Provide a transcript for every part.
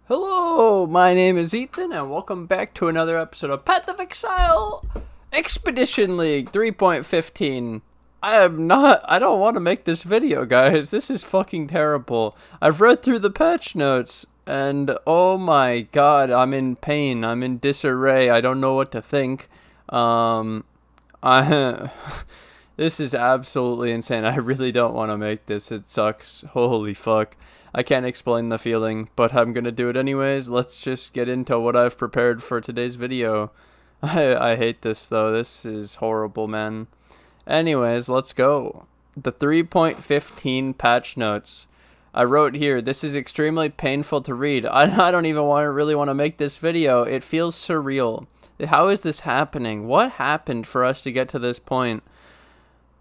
Hello, my name is Ethan, and welcome back to another episode of Path of Exile Expedition League 3.15. I don't want to make this video, guys. This is fucking terrible. I've read through the patch notes, and oh my god, I'm in pain. I'm in disarray. I don't know what to think. This is absolutely insane. I really don't want to make this. It sucks. Holy fuck. I can't explain the feeling, but I'm gonna do it anyways. Let's just get into what I've prepared for today's video. I hate this though. This is horrible, man. Anyways, let's go. The 3.15 patch notes. I wrote here, this is extremely painful to read. I don't even really want to make this video. It feels surreal. How is this happening? What happened for us to get to this point?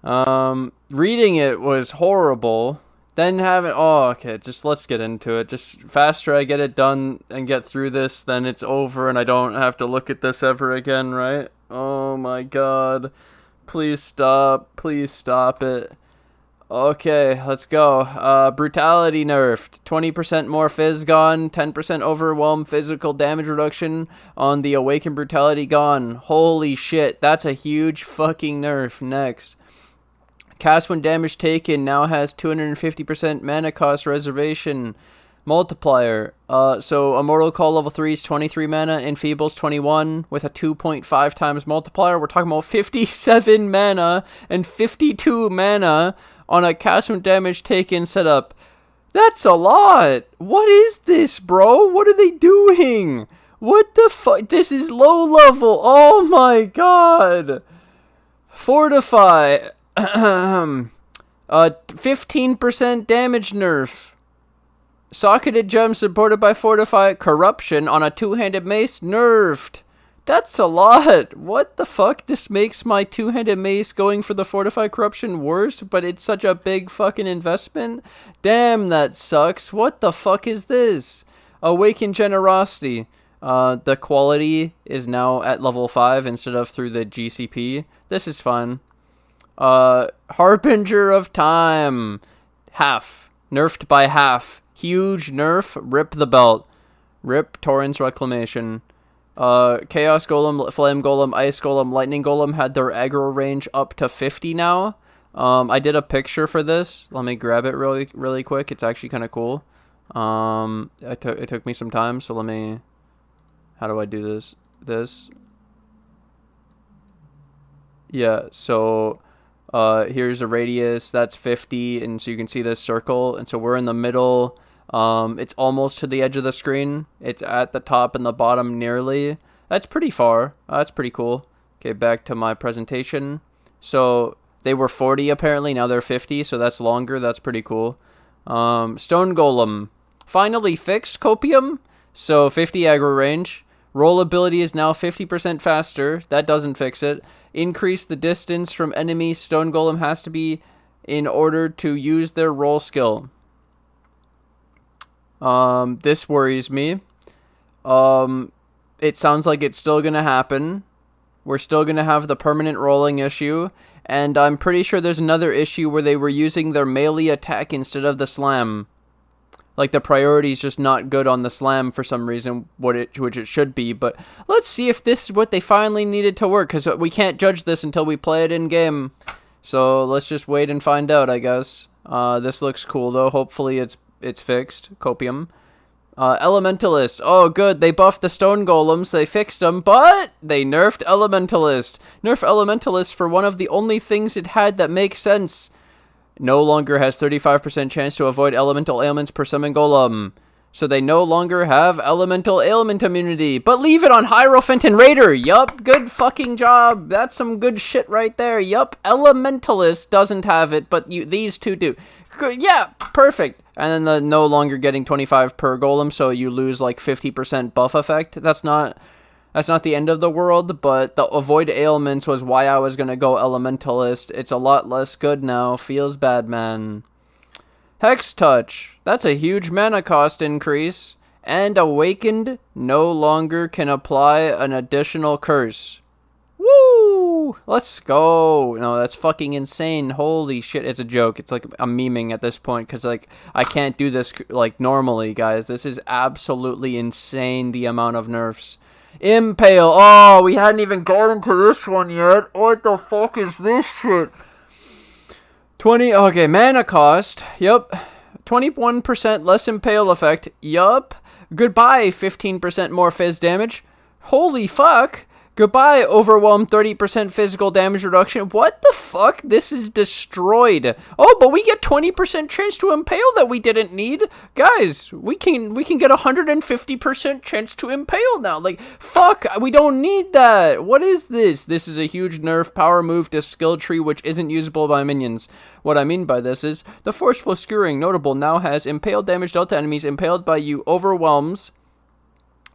Reading it was horrible. Then okay, just let's get into it. Just faster I get it done and get through this, then it's over and I don't have to look at this ever again, right? Oh my god. Please stop. Please stop it. Okay, let's go. Brutality nerfed. 20% more phys gone. 10% overwhelm physical damage reduction on the awakened brutality gone. Holy shit, that's a huge fucking nerf. Next. Cast when damage taken now has 250% mana cost reservation multiplier. So Immortal Call level 3 is 23 mana, Enfeeble is 21 with a 2.5 times multiplier. We're talking about 57 mana and 52 mana on a cast when damage taken setup. That's a lot. What is this, bro? What are they doing? What the fuck? This is low level. Oh my god. Fortify. 15% damage nerf. Socketed gem supported by Fortify corruption on a two-handed mace nerfed. That's a lot. What the fuck? This makes my two-handed mace going for the Fortify corruption worse, but it's such a big fucking investment. Damn, that sucks. What the fuck is this? Awaken generosity. The quality is now at level 5 instead of through the GCP. This is fun. Harbinger of time. Half. Nerfed by half. Huge nerf. Rip the belt. Rip Torrent's Reclamation. Chaos Golem, Flame Golem, Ice Golem, Lightning Golem had their aggro range up to 50 now. I did a picture for this. Let me grab it really quick. It's actually kind of cool. It took me some time, so let me... How do I do this? Yeah, so... here's a radius, that's 50, and so you can see this circle, and so we're in the middle. It's almost to the edge of the screen. It's at the top and the bottom nearly. That's pretty far. That's pretty cool. Okay, back to my presentation. So they were 40 apparently, now they're 50, so that's longer. That's pretty cool. Stone Golem. Finally fixed Copium. So 50 aggro range. Roll ability is now 50% faster. That doesn't fix it. Increase the distance from enemies Stone Golem has to be in order to use their roll skill. This worries me. It sounds like it's still going to happen. We're still going to have the permanent rolling issue. And I'm pretty sure there's another issue where they were using their melee attack instead of the slam. Like, the priority is just not good on the slam for some reason, which it should be. But let's see if this is what they finally needed to work, because we can't judge this until we play it in-game. So let's just wait and find out, I guess. This looks cool, though. Hopefully it's fixed. Copium. Elementalists. Oh, good. They buffed the Stone Golems. They fixed them, but they nerfed Elementalist. Nerf Elementalist for one of the only things it had that makes sense. No longer has 35% chance to avoid elemental ailments per summon golem. So they no longer have elemental ailment immunity. But leave it on Hierophant and Raider. Yup, good fucking job. That's some good shit right there. Yup, Elementalist doesn't have it, but these two do. Good, yeah, perfect. And then the no longer getting 25 per golem, so you lose like 50% buff effect. That's not the end of the world, but the avoid ailments was why I was going to go Elementalist. It's a lot less good now. Feels bad, man. Hex Touch. That's a huge mana cost increase. And Awakened no longer can apply an additional curse. Woo! Woo! Let's go. No, that's fucking insane. Holy shit, it's a joke. It's like I'm memeing at this point because like I can't do this like normally, guys. This is absolutely insane, the amount of nerfs. Impale. Oh, we hadn't even gotten to this one yet. What the fuck is this shit? 20. Okay, mana cost. Yep. 21% less Impale effect. Yup. Goodbye, 15% more phys damage. Holy fuck. Goodbye, overwhelm, 30% physical damage reduction. What the fuck? This is destroyed. Oh, but we get 20% chance to impale that we didn't need. Guys, we can get 150% chance to impale now. Like, fuck, we don't need that. What is this? This is a huge nerf power move to skill tree which isn't usable by minions. What I mean by this is, the forceful skewering notable now has impale damage dealt to enemies impaled by you overwhelms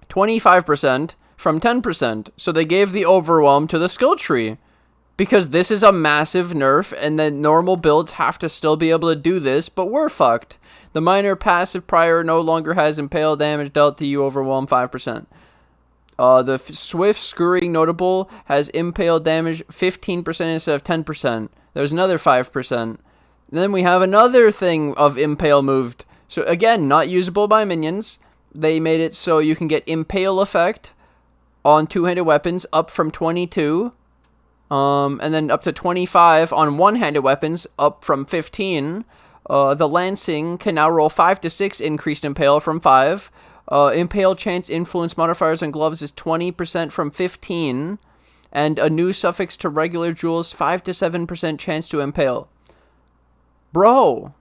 25%. From 10%. So they gave the overwhelm to the skill tree. Because this is a massive nerf, and then normal builds have to still be able to do this, but we're fucked. The minor passive prior no longer has impale damage dealt to you overwhelm 5%. The swift skewering notable has impale damage 15% instead of 10%. There's another 5%. Then we have another thing of impale moved. So again, not usable by minions. They made it so you can get impale effect on two-handed weapons up from 22, and then up to 25 on one-handed weapons up from 15. The lancing can now roll 5 to 6 increased impale from 5. Impale chance influence modifiers on gloves is 20% from 15, and a new suffix to regular jewels 5 to 7% chance to impale. Bro,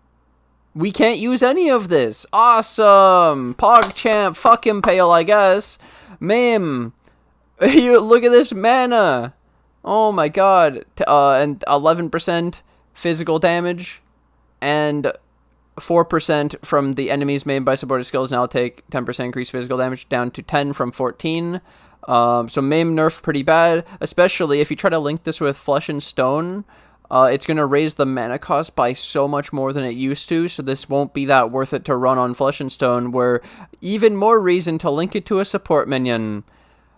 we can't use any of this. Awesome, PogChamp, fuck impale, I guess. Mim. You look at this mana. Oh my god. And 11% physical damage and 4% from the enemies made by supported skills now take 10% increased physical damage down to 10 from 14. So Maim nerf pretty bad, especially if you try to link this with Flesh and Stone. It's going to raise the mana cost by so much more than it used to, so this won't be that worth it to run on Flesh and Stone, where even more reason to link it to a support minion.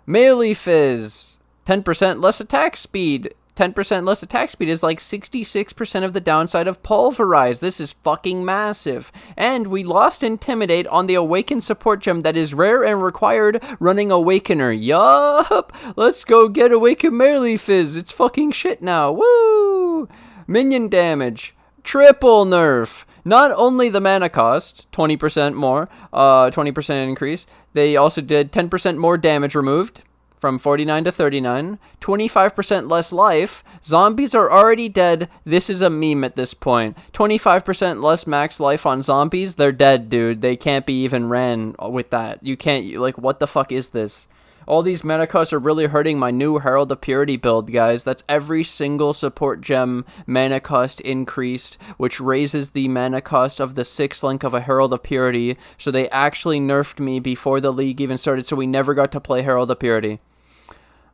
Melee phys, 10% less attack speed. 10% less attack speed is like 66% of the downside of Pulverize. This is fucking massive. And we lost Intimidate on the Awaken support gem that is rare and required running Awakener. Yup! Let's go get Awaken Melee phys. It's fucking shit now. Woo! Minion damage. Triple nerf. Not only the mana cost, 20% more, 20% increase, they also did 10% more damage removed from 49 to 39, 25% less life. Zombies are already dead. This is a meme at this point. 25% less max life on zombies. They're dead, dude. They can't be even ran with that. You can't, like, what the fuck is this? All these mana costs are really hurting my new Herald of Purity build, guys. That's every single support gem mana cost increased, which raises the mana cost of the 6th link of a Herald of Purity. So they actually nerfed me before the league even started, so we never got to play Herald of Purity.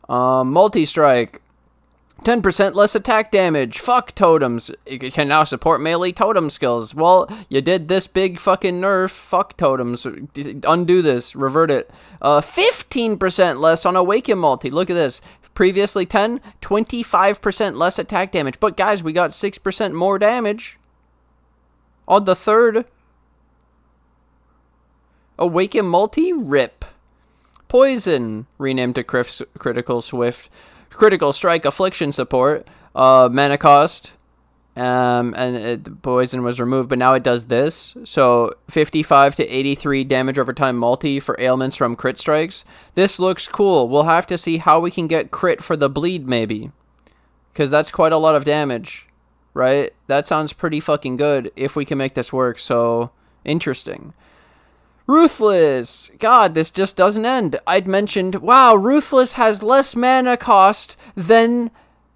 Multi-strike. 10% less attack damage. Fuck totems. You can now support melee totem skills. Well, you did this big fucking nerf. Fuck totems. Undo this. Revert it. 15% less on Awaken multi. Look at this. Previously 10, 25% less attack damage. But guys, we got 6% more damage on the third Awaken multi. Rip. Poison. Renamed to Critical Swift. Critical Strike Affliction support, mana cost, and poison was removed, but now it does this. So 55 to 83 damage over time multi for ailments from crit strikes. This looks cool. We'll have to see how we can get crit for the bleed, maybe, because that's quite a lot of damage, right? That sounds pretty fucking good if we can make this work. So interesting. Ruthless! God, this just doesn't end. I'd mentioned, wow, Ruthless has less mana cost than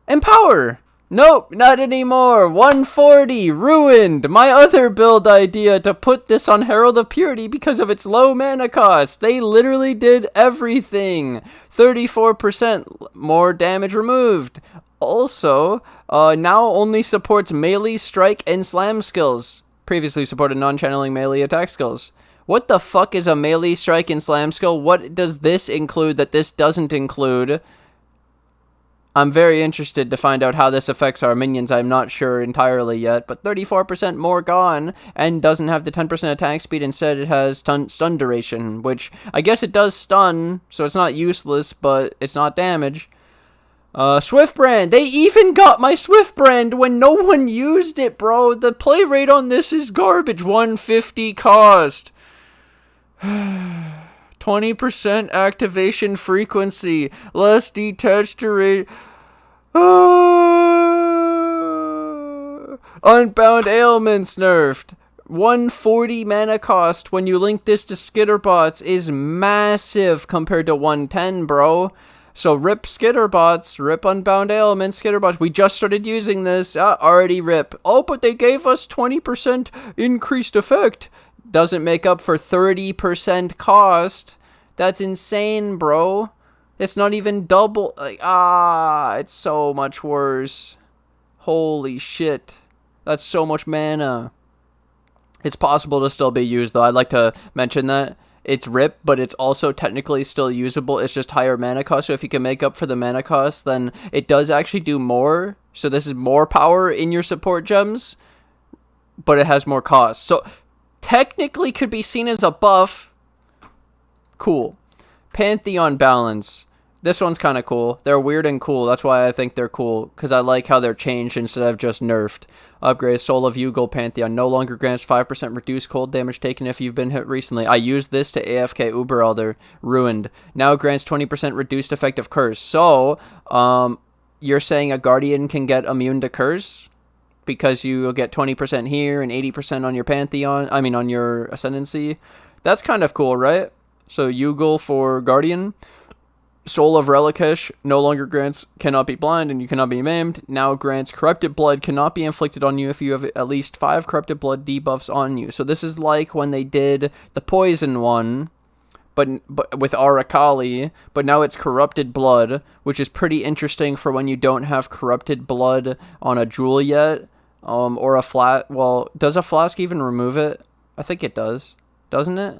Empower. Nope, not anymore. 140, ruined. My other build idea to put this on Herald of Purity because of its low mana cost. They literally did everything. 34% more damage removed. Also, now only supports melee, strike, and slam skills. Previously supported non-channeling melee attack skills. What the fuck is a melee, strike, and slam skill? What does this include that this doesn't include? I'm very interested to find out how this affects our minions. I'm not sure entirely yet, but 34% more gone, and doesn't have the 10% attack speed. Instead, it has stun duration, which I guess it does stun, so it's not useless, but it's not damage. Swift Brand. They even got my Swift Brand when no one used it, bro. The play rate on this is garbage. 150 cost. 20% activation frequency. Less detached duration. Unbound Ailments nerfed. 140 mana cost when you link this to Skitterbots is massive compared to 110, bro. So rip Skitterbots, rip Unbound Ailments, Skitterbots. We just started using this. Already rip. Oh, but they gave us 20% increased effect. Doesn't make up for 30% cost. That's insane, bro. It's not even double. Like, it's so much worse. Holy shit. That's so much mana. It's possible to still be used, though. I'd like to mention that. It's rip, but it's also technically still usable. It's just higher mana cost. So if you can make up for the mana cost, then it does actually do more. So this is more power in your support gems, but it has more cost. So technically could be seen as a buff. Cool. Pantheon balance. This one's kind of cool. They're weird and cool. That's why I think they're cool, because I like how they're changed instead of just nerfed. Upgrade. Soul of Yugul Pantheon. No longer grants 5% reduced cold damage taken if you've been hit recently. I used this to AFK Uber Elder. Ruined. Now grants 20% reduced effective curse. So, you're saying a Guardian can get immune to curse? Because you'll get 20% here and 80% on your Pantheon. I mean, on your Ascendancy. That's kind of cool, right? So, Yugul for Guardian. Soul of Relic no longer grants cannot be blind and you cannot be maimed. Now grants corrupted blood cannot be inflicted on you if you have at least 5 corrupted blood debuffs on you. So this is like when they did the poison one, but with Arakali, but now it's corrupted blood, which is pretty interesting for when you don't have corrupted blood on a jewel yet, or a flat. Well, does a flask even remove it? I think it does, doesn't it?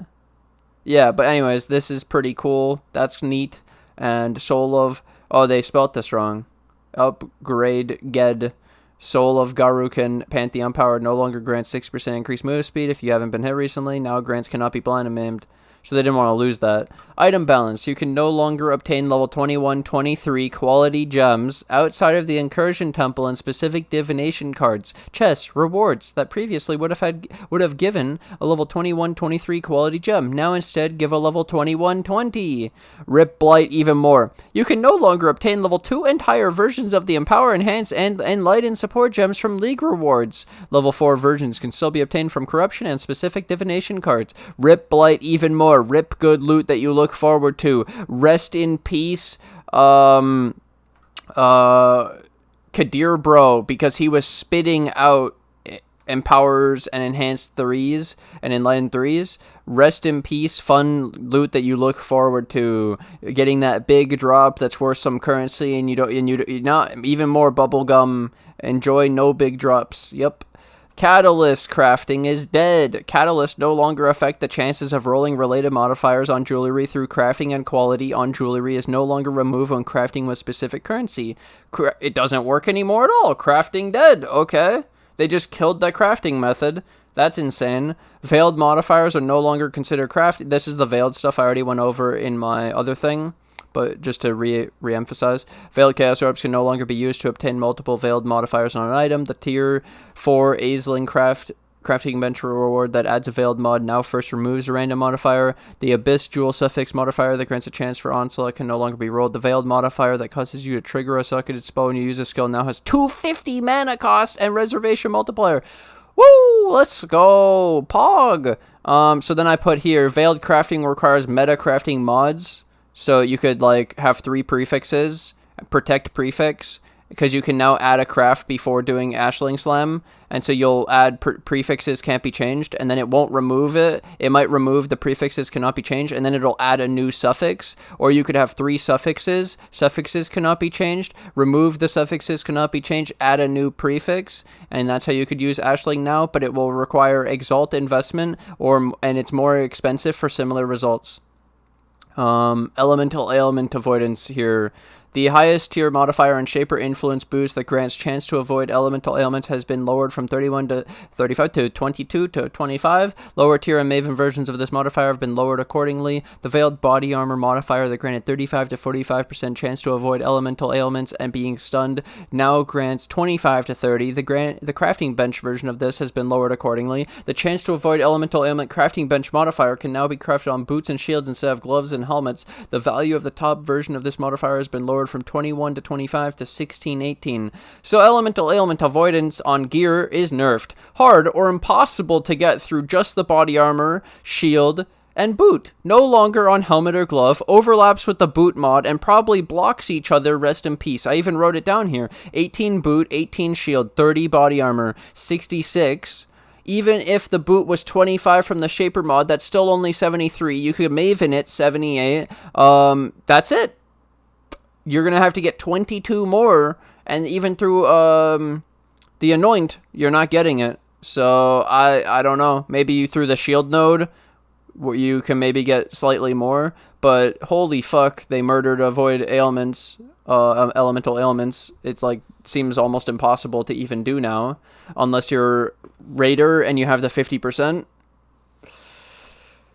Yeah, but anyways, this is pretty cool. That's neat. And Soul of... Oh, they spelt this wrong. Upgrade Ged. Soul of Garukan Pantheon power no longer grants 6% increased move speed if you haven't been hit recently. Now grants cannot be blind and maimed. So they didn't want to lose that. Item balance. You can no longer obtain level 21, 23 quality gems outside of the Incursion Temple and specific divination cards, chests, rewards that previously would have given a level 21, 23 quality gem. Now instead give a level 21, 20. Rip Blight even more. You can no longer obtain level 2 and higher versions of the Empower, Enhance, and Enlighten support gems from League rewards. Level 4 versions can still be obtained from Corruption and specific divination cards. Rip Blight even more. Rip good loot that you look forward to. Rest in peace, Kadir Bro, because he was spitting out empowers and enhanced 3s and enlightened 3s. Rest in peace, fun loot that you look forward to. Getting that big drop that's worth some currency, and you not even more bubblegum. Enjoy no big drops. Yep. Catalyst crafting is dead. Catalysts no longer affect the chances of rolling related modifiers on jewelry through crafting, and quality on jewelry is no longer removed when crafting with specific currency. It doesn't work anymore at all. Crafting dead. Okay. They just killed that crafting method. That's insane. Veiled modifiers are no longer considered craft. This is the veiled stuff I already went over in my other thing. But just to re-emphasize, Veiled Chaos Orbs can no longer be used to obtain multiple Veiled modifiers on an item. The Tier 4 Aisling Crafting Venture reward that adds a Veiled mod now first removes a random modifier. The Abyss Jewel Suffix modifier that grants a chance for Onslaught can no longer be rolled. The Veiled modifier that causes you to trigger a socketed spell when you use a skill now has 250 mana cost and reservation multiplier. Woo! Let's go! Pog! So then I put here, Veiled Crafting requires meta crafting mods. So you could like have 3 prefixes, protect prefix, because you can now add a craft before doing Ashling Slam, and so you'll add prefixes can't be changed, and then it won't remove it. It might remove the prefixes cannot be changed, and then it'll add a new suffix. Or you could have 3 suffixes cannot be changed, remove the suffixes cannot be changed, add a new prefix, and that's how you could use Ashling now, but it will require Exalt investment, and it's more expensive for similar results. Elemental ailment avoidance here. The highest tier modifier on Shaper Influence boost that grants chance to avoid elemental ailments has been lowered from 31 to 35 to 22 to 25. Lower tier and Maven versions of this modifier have been lowered accordingly. The Veiled Body Armor modifier that granted 35 to 45% chance to avoid elemental ailments and being stunned now grants 25 to 30. The crafting bench version of this has been lowered accordingly. The chance to avoid elemental ailment crafting bench modifier can now be crafted on boots and shields instead of gloves and helmets. The value of the top version of this modifier has been lowered from 21 to 25 to 16, 18. So elemental ailment avoidance on gear is nerfed. Hard or impossible to get through just the body armor, shield, and boot. No longer on helmet or glove, overlaps with the boot mod, and probably blocks each other, rest in peace. I even wrote it down here. 18 boot, 18 shield, 30 body armor, 66. Even if the boot was 25 from the Shaper mod, that's still only 73. You could Maven it, 78. That's it. You're going to have to get 22 more, and even through the Anoint, you're not getting it. So, I don't know. Maybe through the shield node, where you can maybe get slightly more, but holy fuck, they murdered avoid ailments, elemental ailments. It's like, seems almost impossible to even do now, unless you're Raider and you have the 50%.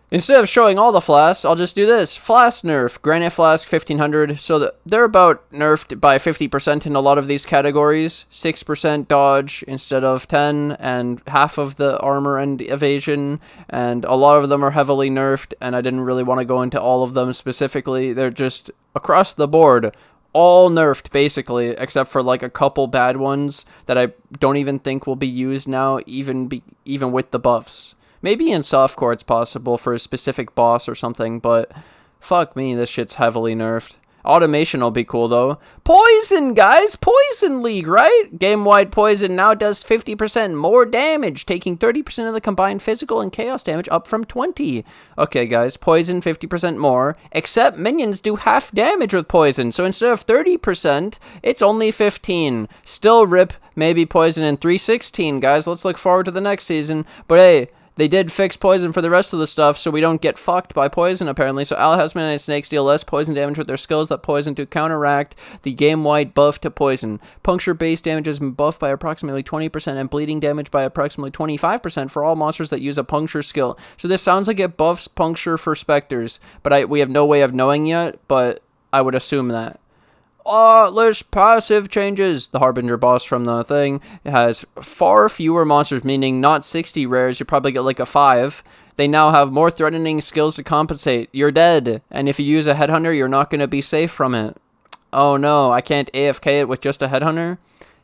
Instead of showing all the flasks, I'll just do this. Flask Nerf, Granite Flask 1500, so they're about nerfed by 50% in a lot of these categories. 6% dodge instead of 10, and half of the armor and evasion, and a lot of them are heavily nerfed, and I didn't really want to go into all of them specifically. They're just across the board, all nerfed basically, except for like a couple bad ones that I don't even think will be used now, even with the buffs. Maybe in softcore it's possible for a specific boss or something, but fuck me, this shit's heavily nerfed. Automation will be cool, though. Poison, guys! Poison League, right? Game-wide poison now does 50% more damage, taking 30% of the combined physical and chaos damage up from 20. Okay, guys, poison 50% more, except minions do half damage with poison, so instead of 30%, it's only 15. Still rip, maybe poison in 316, guys. Let's look forward to the next season. But hey, they did fix poison for the rest of the stuff, so we don't get fucked by poison, apparently. So hezmin and snakes deal less poison damage with their skills that poison to counteract the game-wide buff to poison. Puncture base damage has been buffed by approximately 20% and bleeding damage by approximately 25% for all monsters that use a puncture skill. So this sounds like it buffs puncture for Spectres, but we have no way of knowing yet, but I would assume that. Less passive changes. The Harbinger boss from the thing has far fewer monsters, meaning not 60 rares. You probably get like a 5. They now have more threatening skills to compensate. You're dead. And if you use a headhunter, you're not going to be safe from it. Oh no, I can't AFK it with just a headhunter?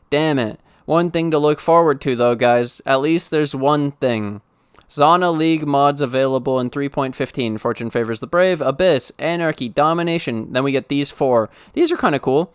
Damn it. One thing to look forward to though, guys. At least there's one thing. Zana League mods available in 3.15. Fortune favors the brave. Abyss, Anarchy, Domination. Then we get these 4. These are kind of cool.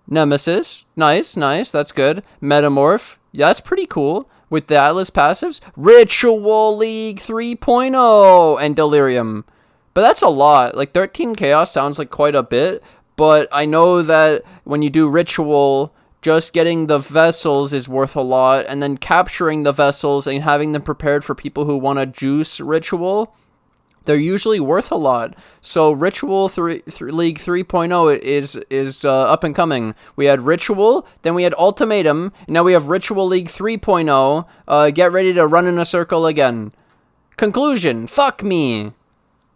Nemesis. Nice, nice. That's good. Metamorph. Yeah, that's pretty cool. With the Atlas passives. Ritual League 3.0. And Delirium. But that's a lot. Like 13 Chaos sounds like quite a bit. But I know that when you do Ritual, just getting the vessels is worth a lot, and then capturing the vessels and having them prepared for people who want to juice Ritual, they're usually worth a lot. So Ritual League 3.0 is up and coming. We had Ritual, then we had Ultimatum, and now we have Ritual League 3.0. Get ready to run in a circle again. Conclusion, fuck me.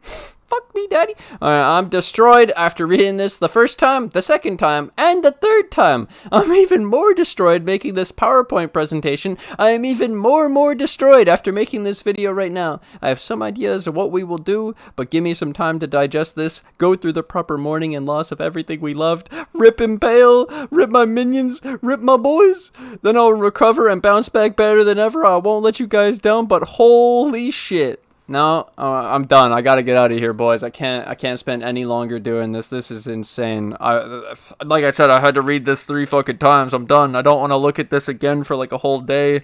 Fuck me, daddy. I'm destroyed after reading this the first time, the second time, and the third time. I'm even more destroyed making this PowerPoint presentation. I am even more destroyed after making this video right now. I have some ideas of what we will do, but give me some time to digest this, go through the proper mourning and loss of everything we loved, rip Impale, rip my minions, rip my boys. Then I'll recover and bounce back better than ever. I won't let you guys down, but holy shit. No, I'm done. I gotta get out of here, boys. I can't spend any longer doing this. This is insane. Like I said, I had to read this 3 fucking times. I'm done. I don't want to look at this again for like a whole day.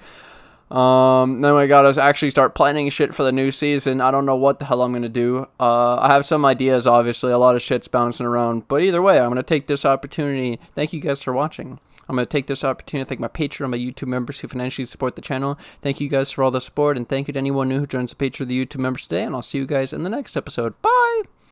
Then I gotta actually start planning shit for the new season. I don't know what the hell I'm gonna do. I have some ideas, obviously. A lot of shit's bouncing around. But either way, I'm gonna take this opportunity. Thank you guys for watching. I'm going to take this opportunity to thank my Patreon, my YouTube members who financially support the channel. Thank you guys for all the support, and thank you to anyone new who joins the Patreon or the YouTube members today, and I'll see you guys in the next episode. Bye!